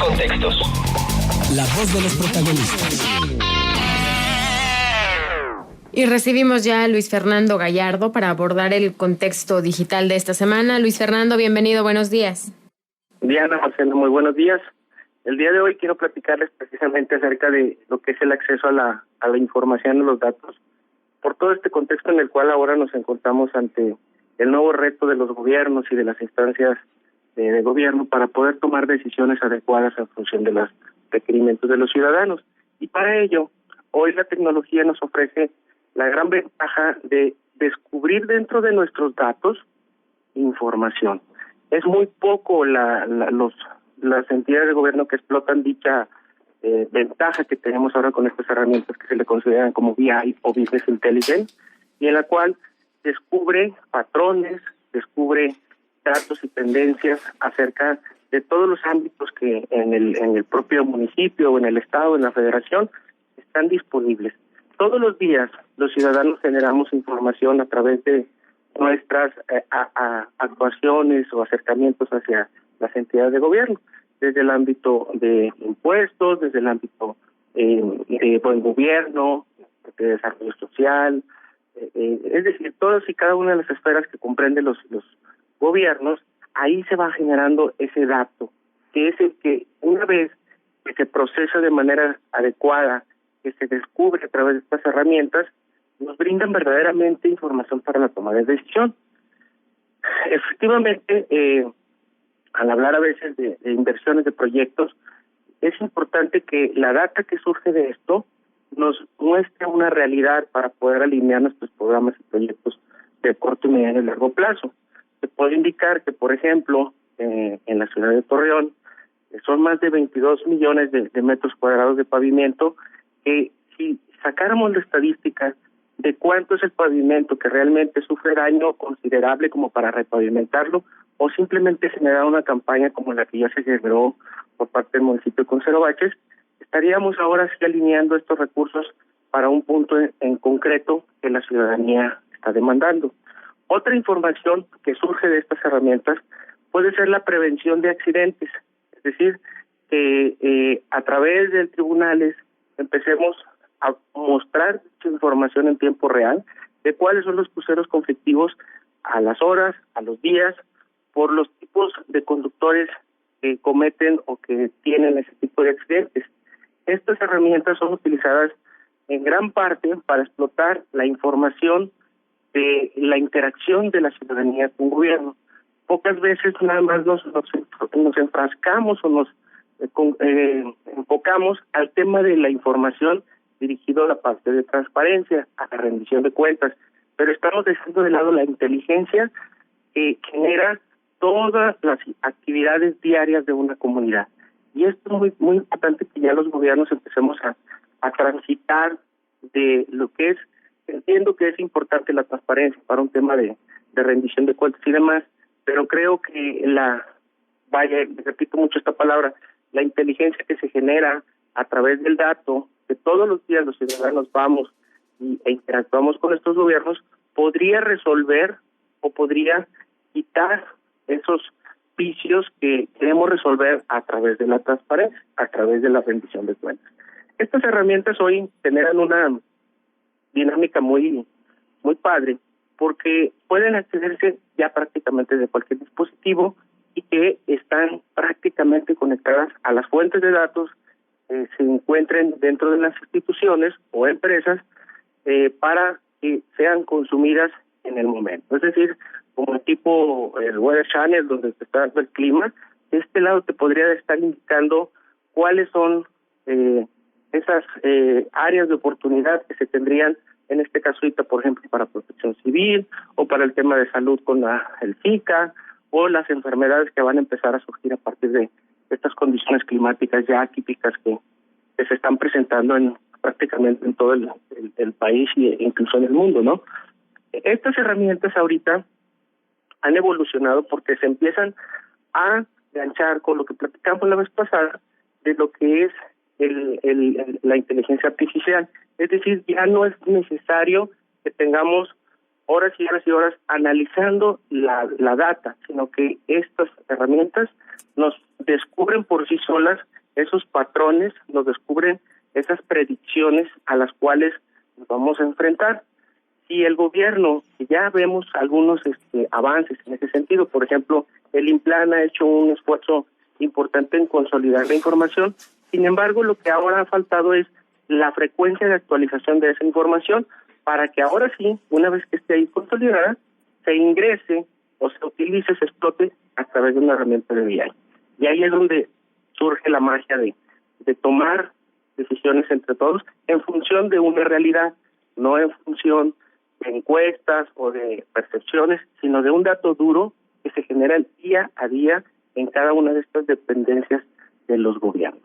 contextos. La voz de los protagonistas. Y recibimos ya a Luis Fernando Gallardo para abordar el contexto digital de esta semana. Luis Fernando, bienvenido, buenos días. Diana, Marcelo, muy buenos días. El día de hoy quiero platicarles precisamente acerca de lo que es el acceso a la información y los datos, por todo este contexto en el cual ahora nos encontramos ante el nuevo reto de los gobiernos y de las instancias de gobierno para poder tomar decisiones adecuadas en función de los requerimientos de los ciudadanos. Y para ello, hoy la tecnología nos ofrece la gran ventaja de descubrir dentro de nuestros datos información. Es muy poco las entidades de gobierno que explotan dicha ventaja que tenemos ahora con estas herramientas que se le consideran como BI o Business Intelligence, y en la cual descubre patrones, descubre datos y tendencias acerca de todos los ámbitos que en el propio municipio o en el estado o en la federación están disponibles. Todos los días los ciudadanos generamos información a través de nuestras actuaciones o acercamientos hacia las entidades de gobierno, desde el ámbito de impuestos, desde el ámbito de buen gobierno, de desarrollo social, es decir, todas y cada una de las esferas que comprenden los gobiernos. Ahí se va generando ese dato, que es el que una vez que se procesa de manera adecuada, que se descubre a través de estas herramientas, nos brindan verdaderamente información para la toma de decisión. Efectivamente, al hablar a veces de inversiones de proyectos, es importante que la data que surge de esto nos muestre una realidad para poder alinear nuestros programas y proyectos de corto, mediano y largo plazo. Se puede indicar que, por ejemplo, en la ciudad de Torreón, son más de 22 millones de metros cuadrados de pavimento, que si sacáramos la estadística de cuánto es el pavimento que realmente sufre daño considerable como para repavimentarlo, o simplemente generar una campaña como la que ya se generó por parte del municipio de Conservaches, estaríamos ahora sí alineando estos recursos para un punto en concreto que la ciudadanía está demandando. Otra información que surge de estas herramientas puede ser la prevención de accidentes, es decir, que a través de tribunales empecemos a mostrar información en tiempo real de cuáles son los cruceros conflictivos a las horas, a los días, por los tipos de conductores que cometen o que tienen ese tipo de accidentes. Estas herramientas son utilizadas en gran parte para explotar la información de la interacción de la ciudadanía con gobierno. Pocas veces nada más nos enfrascamos o nos enfocamos al tema de la información dirigido a la parte de transparencia, a la rendición de cuentas, pero estamos dejando de lado la inteligencia que genera todas las actividades diarias de una comunidad. Y esto es muy, muy importante que ya los gobiernos empecemos a transitar de lo que es, entiendo que es importante la transparencia para un tema de rendición de cuentas y demás, pero creo que repito mucho esta palabra, la inteligencia que se genera a través del dato, que todos los días los ciudadanos vamos e interactuamos con estos gobiernos, podría resolver o podría quitar esos vicios que queremos resolver a través de la transparencia, a través de la rendición de cuentas. Estas herramientas hoy generan una dinámica muy padre, porque pueden accederse ya prácticamente de cualquier dispositivo y que están prácticamente conectadas a las fuentes de datos que se encuentren dentro de las instituciones o empresas para que sean consumidas en el momento. Es decir, como tipo el Weather Channel, donde te está dando el clima, de este lado te podría estar indicando cuáles son esas áreas de oportunidad que se tendrían, en este caso ahorita, por ejemplo, para protección civil o para el tema de salud con el FICA, o las enfermedades que van a empezar a surgir a partir de estas condiciones climáticas ya atípicas que se están presentando prácticamente en todo el país e incluso en el mundo, ¿no? Estas herramientas ahorita han evolucionado porque se empiezan a enganchar con lo que platicamos la vez pasada de lo que es la inteligencia artificial. Es decir, ya no es necesario que tengamos horas y horas y horas analizando la data, sino que estas herramientas nos descubren por sí solas esos patrones, nos descubren esas predicciones a las cuales nos vamos a enfrentar. Si el gobierno, ya vemos algunos avances en ese sentido, por ejemplo, el INPLAN ha hecho un esfuerzo importante en consolidar la información. Sin embargo, lo que ahora ha faltado es la frecuencia de actualización de esa información para que ahora sí, una vez que esté ahí consolidada, se ingrese o se utilice, se explote a través de una herramienta de BI. Y ahí es donde surge la magia de tomar decisiones entre todos en función de una realidad, no en función de encuestas o de percepciones, sino de un dato duro que se genera día a día en cada una de estas dependencias de los gobiernos.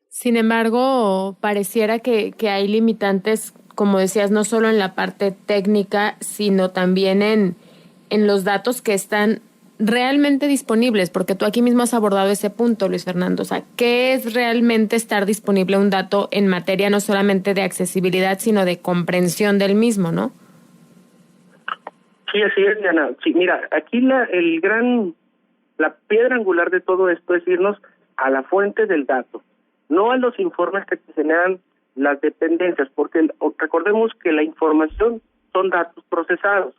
Sin embargo, pareciera que hay limitantes, como decías, no solo en la parte técnica, sino también en los datos que están realmente disponibles, porque tú aquí mismo has abordado ese punto, Luis Fernando. O sea, ¿qué es realmente estar disponible un dato en materia no solamente de accesibilidad, sino de comprensión del mismo, ¿no? Sí, así es, Diana. Sí, mira, aquí la piedra angular de todo esto es irnos a la fuente del dato, no a los informes que generan las dependencias, porque recordemos que la información son datos procesados.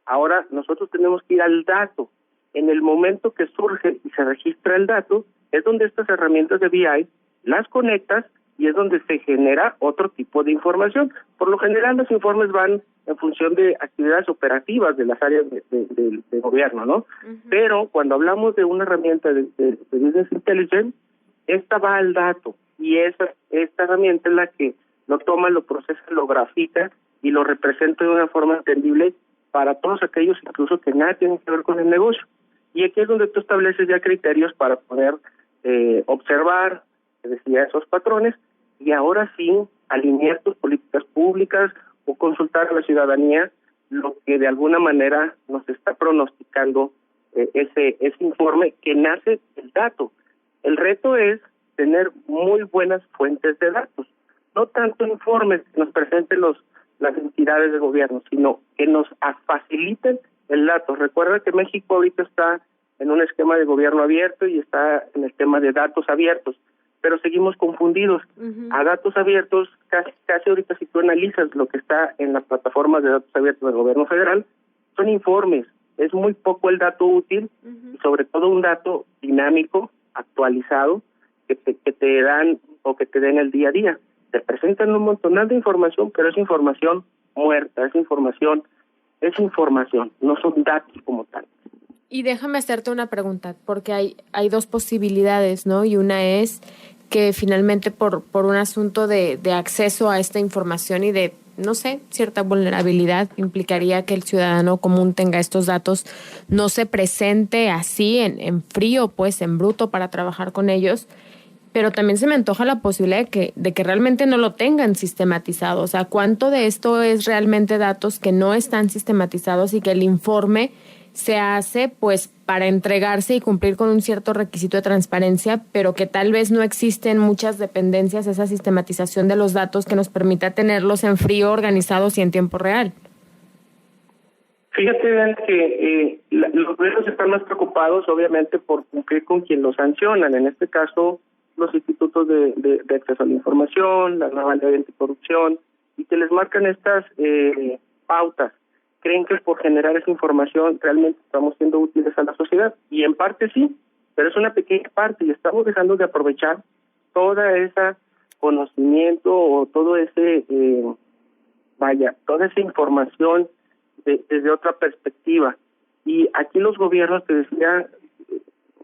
Ahora nosotros tenemos que ir al dato. En el momento que surge y se registra el dato, es donde estas herramientas de BI las conectas y es donde se genera otro tipo de información. Por lo general, los informes van en función de actividades operativas de las áreas de gobierno, ¿no? Uh-huh. Pero cuando hablamos de una herramienta de Business Intelligence, esta va al dato y esta herramienta es la que lo toma, lo procesa, lo grafica y lo representa de una forma entendible para todos aquellos incluso que nada tienen que ver con el negocio. Y aquí es donde tú estableces ya criterios para poder observar, decía, esos patrones y ahora sí alinear tus políticas públicas o consultar a la ciudadanía lo que de alguna manera nos está pronosticando ese informe que nace del dato. El reto es tener muy buenas fuentes de datos, no tanto informes que nos presenten las entidades de gobierno, sino que nos faciliten el dato. Recuerda que México ahorita está en un esquema de gobierno abierto y está en el tema de datos abiertos, pero seguimos confundidos. Uh-huh. A datos abiertos, casi ahorita si tú analizas lo que está en las plataformas de datos abiertos del gobierno federal, son informes, es muy poco el dato útil, uh-huh, y sobre todo un dato dinámico, actualizado, que te dan o que te den el día a día. Te presentan un montón de información, pero es información muerta, es información, no son datos como tal. Y déjame hacerte una pregunta, porque hay dos posibilidades, ¿no? Y una es que finalmente por un asunto de acceso a esta información y de, no sé, cierta vulnerabilidad, implicaría que el ciudadano común tenga estos datos, no se presente así en frío, pues en bruto para trabajar con ellos, pero también se me antoja la posibilidad de que realmente no lo tengan sistematizado. O sea, ¿cuánto de esto es realmente datos que no están sistematizados y que el informe se hace pues para entregarse y cumplir con un cierto requisito de transparencia, pero que tal vez no existen muchas dependencias esa sistematización de los datos que nos permita tenerlos en frío, organizados y en tiempo real? Fíjate, Dan, que los gobiernos están más preocupados obviamente por cumplir con quien los sancionan, en este caso los institutos de acceso a la información, la nueva ley de anticorrupción, y que les marcan estas pautas. Creen que por generar esa información realmente estamos siendo útiles a la sociedad, y en parte sí, pero es una pequeña parte, y estamos dejando de aprovechar toda esa conocimiento o todo ese, toda esa información desde otra perspectiva. Y aquí los gobiernos, te decía,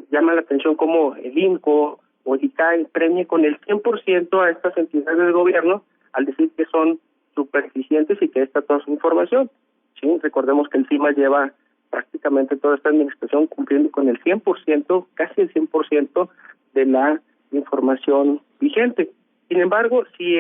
llama la atención como el INCO o el ICAI premie con el 100% a estas entidades del gobierno al decir que son supereficientes y que está toda su información. Sí, recordemos que el CIMA lleva prácticamente toda esta administración cumpliendo con el 100%, casi el 100% de la información vigente. Sin embargo, si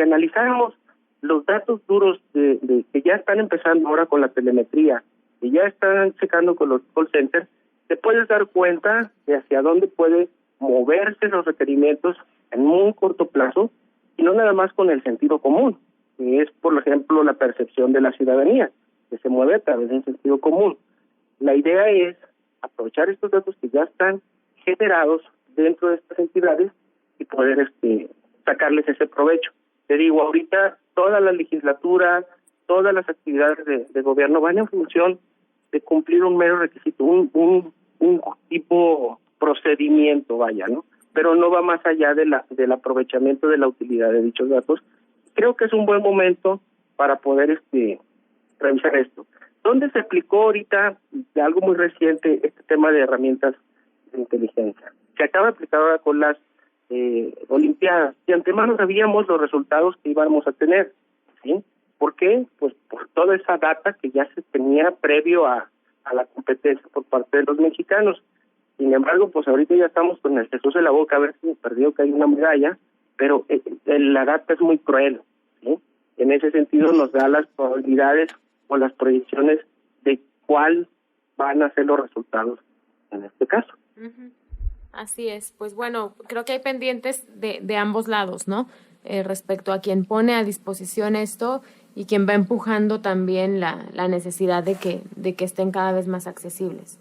analizáramos los datos duros de que ya están empezando ahora con la telemetría, que ya están checando con los call centers, te puedes dar cuenta de hacia dónde puede moverse los requerimientos en muy corto plazo y no nada más con el sentido común. que es, por ejemplo, la percepción de la ciudadanía, que se mueve a través del sentido común. La idea es aprovechar estos datos que ya están generados dentro de estas entidades y poder sacarles ese provecho. Te digo, ahorita toda la legislatura, todas las actividades de gobierno van en función de cumplir un mero requisito, un tipo procedimiento, vaya, ¿no? Pero no va más allá del aprovechamiento de la utilidad de dichos datos. Creo que es un buen momento para poder revisar esto. ¿Dónde se aplicó ahorita de algo muy reciente este tema de herramientas de inteligencia? Se acaba de aplicar ahora con las Olimpiadas. De antemano sabíamos los resultados que íbamos a tener, ¿sí? ¿Por qué? Pues por toda esa data que ya se tenía previo a la competencia por parte de los mexicanos. Sin embargo, pues ahorita ya estamos con el Jesús en la boca a ver si perdió que hay una medalla, pero la data es muy cruel, ¿sí? En ese sentido nos da las probabilidades o las proyecciones de cuál van a ser los resultados en este caso. Uh-huh. Así es. Pues bueno, creo que hay pendientes de ambos lados, ¿no? Respecto a quien pone a disposición esto y quien va empujando también la necesidad de que estén cada vez más accesibles.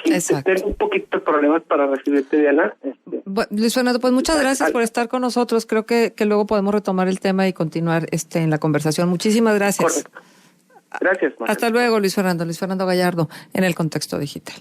Sí, exacto. Tengo un poquito de problemas para recibirte, Diana. Bueno, Luis Fernando, pues muchas gracias por estar con nosotros. Creo que luego podemos retomar el tema y continuar en la conversación. Muchísimas gracias. Correcto. Gracias, María. Hasta luego, Luis Fernando Gallardo, en el Contexto Digital.